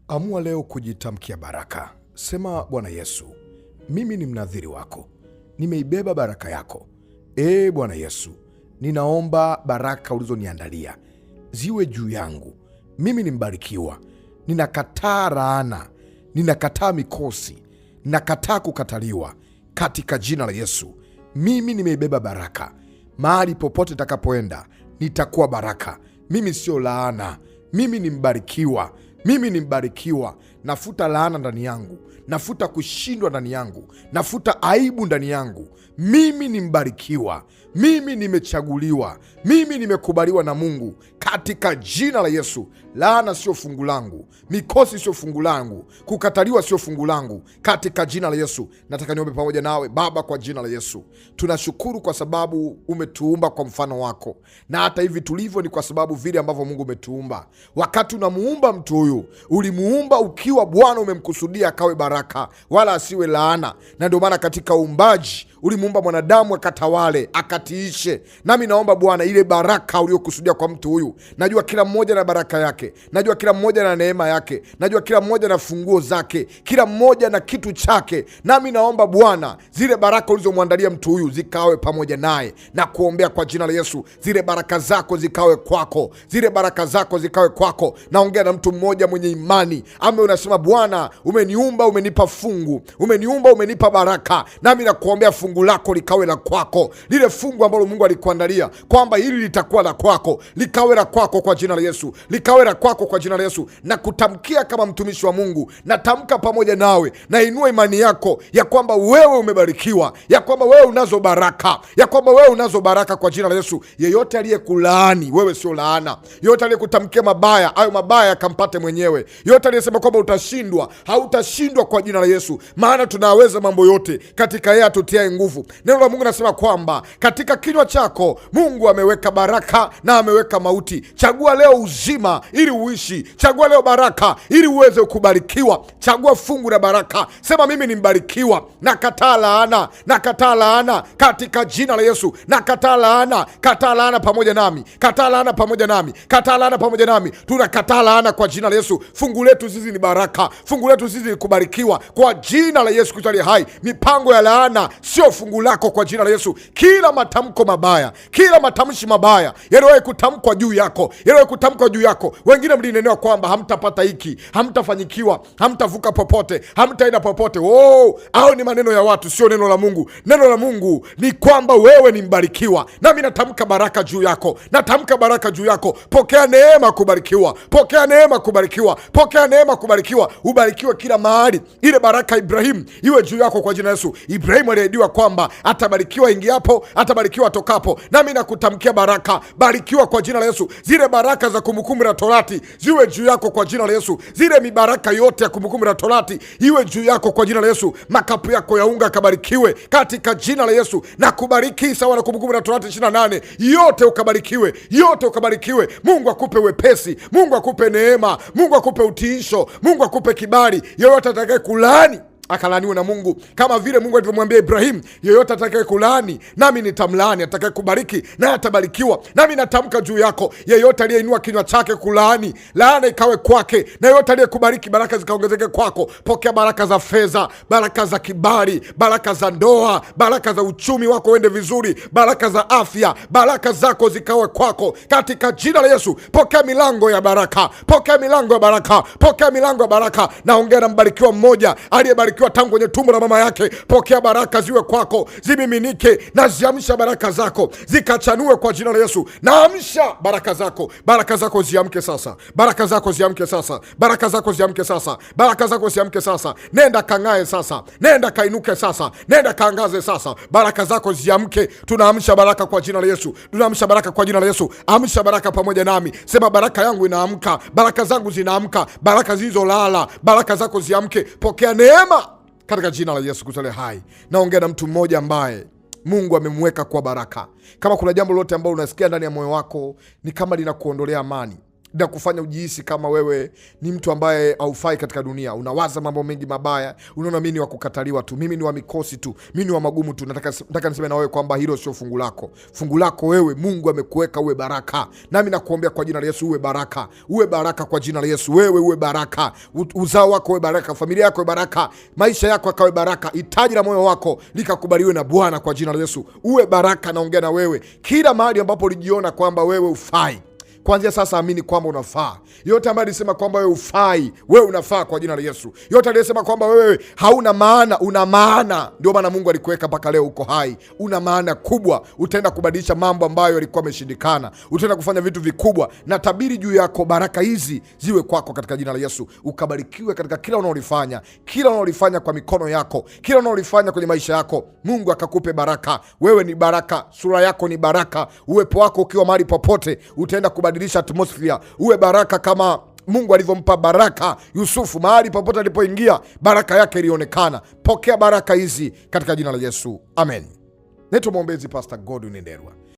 Amua leo kujitamkia baraka. Sema, Bwana Yesu, mimi ni mnadhiri wako, nimeibeba baraka yako. Bwana Yesu, ninaomba baraka ulizoniandalia ziwe juu yangu. Mimi ni mbarikiwa, ninakataa laana, ninakataa mikosi, ninakataa kukataliwa katika jina la Yesu. Mimi nimeibeba baraka, mahali popote nitakapoenda nitakuwa baraka. Mimi sio laana, mimi ni mbarikiwa. Mimi ni mbarikiwa. Nafuta laana ndani yangu, nafuta kushindwa ndani yangu, nafuta aibu ndani yangu. Mimi ni mbarikiwa, mimi nimechaguliwa, mimi nimekubaliwa na Mungu katika jina la Yesu. Laana sio fungu langu, mikosi sio fungu langu, kukataliwa sio fungu langu katika jina la Yesu. Nataka niombe pamoja nawe. Baba, kwa jina la Yesu tunashukuru kwa sababu umetuumba kwa mfano wako, na hata hivi tulivyo ni kwa sababu vile ambavyo Mungu umetuumba. Wakati unamuumba mtu huyu, ulimuumba ukiwa Bwana umemkusudia akawe baraka wala asiwe laana, na ndio maana katika uumbaji ulimuumba mwanadamu akatawale, akatiishe. Nami naomba Bwana, ile baraka uliokusudia kwa mtu huyu, najua kila mmoja na baraka yake, najua kila mmoja na neema yake, najua kila mmoja na funguo zake, kila mmoja na kitu chake. Nami naomba Bwana, zile baraka ulizomwandalia mtu huyu zikawe pamoja naye, na kuombea kwa jina la Yesu, zile baraka zako zikawe kwako, zile baraka zako zikawe kwako. Naongea na mtu mmoja mwenye imani ambaye unasema, Bwana, umeniumba, umenipa fungu, umeniumba, umenipa baraka, nami nakuombea fungu lako likawe la kwako. Lile fungu ambalo Mungu alikuandalia kwamba hili litakuwa la kwako, likawe la kwako kwa jina la Yesu, likawe la kwako kwa jina la Yesu. Na kutamkia kama mtumishi wa Mungu, natamka pamoja nawe, na inua imani yako ya kwamba wewe umebarikiwa, ya kwamba wewe unazo baraka, ya kwamba wewe unazo baraka kwa jina la Yesu. Yeyote aliyekulaani wewe sio laana, yeyote aliyekutamkia mabaya, ayo mabaya akampate mwenyewe. Yeyote aliyesema kwamba utashindwa, hautashindwa kwa jina la Yesu, maana tunaweza mambo yote katika yeye atutiaye nguvu. Neno la Mungu nasema kwamba katika kinywa chako Mungu ameweka baraka na ameweka mauti. Chagua leo uzima ili uishi, chagua leo baraka ili uweze kubarikiwa. Chagua fungu la baraka, sema mimi ni mbarikiwa. Nakataa laana, nakataa laana katika jina la Yesu. Nakataa laana, kataa laana pamoja nami, kataa laana pamoja nami, kataa laana pamoja nami. Tunakataa laana kwa jina la Yesu. Fungu letu sisi ni baraka, fungu letu sisi ni kubarikiwa kwa jina la Yesu Kristo aliye hai. Mipango ya laana sio fungu lako kwa jina la Yesu. Kila matamko mabaya, kila matamshi mabaya yaliwahi kutamkwa juu yako, yaliwahi kutamkwa juu yako. Wengine mlinenewa kwamba hamtapata hiki, hamtafanyikiwa, hamtavuka popote, hamtaenda popote. Au ni maneno ya watu, sio neno la Mungu. Neno la Mungu ni kwamba wewe ni mbarikiwa. Nami natamka baraka juu yako, natamka baraka juu yako. Pokea neema kubarikiwa, pokea neema kubarikiwa, pokea neema kubarikiwa. Ubarikiwe kila mahali. Ile baraka Ibrahim iwe juu yako kwa jina la Yesu. Ibrahim aliahidiwa kwamba atabarikiwa ingiapo, atabarikiwa tokapo. Nami nakutamkia baraka, barikiwa kwa jina la Yesu. Zile baraka za Kumbukumbu la Torati ziwe juu yako kwa jina la Yesu. Zile mibaraka yote ya Kumbukumbu la Torati iwe juu yako kwa jina la Yesu. Makapu yako ya unga kabarikiwe katika jina la Yesu. Na kubariki sawa na Kumbukumbu la Torati 28. Yote ukabarikiwe, yote ukabarikiwe. Mungu akupe wepesi, Mungu akupe neema, Mungu akupe utiisho, Mungu akupe kibali. Yoyote atakaye kulaani akalaaniwe na Mungu, kama vile Mungu alivyomwambia Ibrahim, yeyote atakaye kulaani nami nitamlaani, atakaye kubariki naye atabarikiwa. Nami natamka juu yako, yeyote aliyeinua kinywa chake kulaani, laana ikawe kwake, na yeyote aliyekubariki baraka zikaongezeke kwako. Pokea baraka za fedha, baraka za kibali, baraka za ndoa, baraka za uchumi wako uende vizuri, baraka za afya, baraka zako zikawe kwako katika jina la Yesu. Pokea milango ya baraka, pokea milango ya baraka, pokea milango ya baraka. Naongea na mbarikiwa mmoja aliyebarikiwa tangu kwenye tumbo la mama yake. Pokea baraka ziwe kwako, zimiminike, na ziamsha baraka zako zikachanue kwa jina la Yesu. Naamsha baraka zako, baraka zako ziamke sasa, baraka zako ziamke sasa, baraka zako ziamke sasa, baraka zako ziamke sasa. Nenda kangae sasa, nenda kainuke sasa, nenda kaangaze sasa, baraka zako ziamke. Tunaamsha baraka kwa jina la Yesu, tunaamsha baraka kwa jina la Yesu. Amsha baraka pamoja nami, sema baraka yangu inaamka, baraka zangu zinaamka, baraka zilizolala, baraka zako ziamke. Pokea neema katika jina la Yesu Kristo aliye hai. Naongea na mtu mmoja ambaye Mungu amemweka kwa baraka. Kama kuna jambo lolote ambalo unasikia ndani ya moyo wako ni kama linakuondolea amani, na kufanya ujihisi kama wewe ni mtu ambaye haufai katika dunia. Unawaza mambo mengi mabaya, unaona mimi ni wa kukataliwa tu, mimi ni wa mikosi tu, mimi ni wa magumu tu. Nataka niseme na wewe kwamba hilo sio fungu lako. Fungu lako wewe, Mungu amekuweka uwe baraka. Nami nakuombea kwa jina la Yesu uwe baraka. Uwe baraka kwa jina la Yesu. Wewe uwe baraka. Uzao wako uwe baraka, familia yako uwe baraka, maisha yako yakawe baraka, hitaji la moyo wako likakubaliwe na Bwana kwa jina la Yesu. Uwe baraka. Naongea na wewe kila mahali ambapo ulijiona kwamba wewe ufai, kuanzia sasa amini kwamba unafaa. Yote ambaye alisema kwamba wewe ufai, wewe unafaa kwa jina la Yesu. Yote aliyesema kwamba wewe hauna maana, una maana. Ndio maana Mungu alikuweka mpaka leo uko hai. Una maana kubwa. Utaenda kubadilisha mambo ambayo yalikuwa yameshindikana. Utaenda kufanya vitu vikubwa. Na tabiri juu yako, baraka hizi ziwe kwako katika jina la Yesu. Ukabarikiwe katika kila unaolifanya, kila unaolifanya kwa mikono yako, kila unaolifanya kwenye maisha yako. Mungu akakupe baraka. Wewe ni baraka, sura yako ni baraka. Uwepo wako ukiwa mahali popote utaenda kubadilisha atmosphere. Uwe baraka kama Mungu alivyompa baraka Yusufu, mahali popote alipoingia baraka yake ilionekana. Pokea baraka hizi katika jina la Yesu, amen. Naitwa mwombezi Pastor Godwin Ndelwa.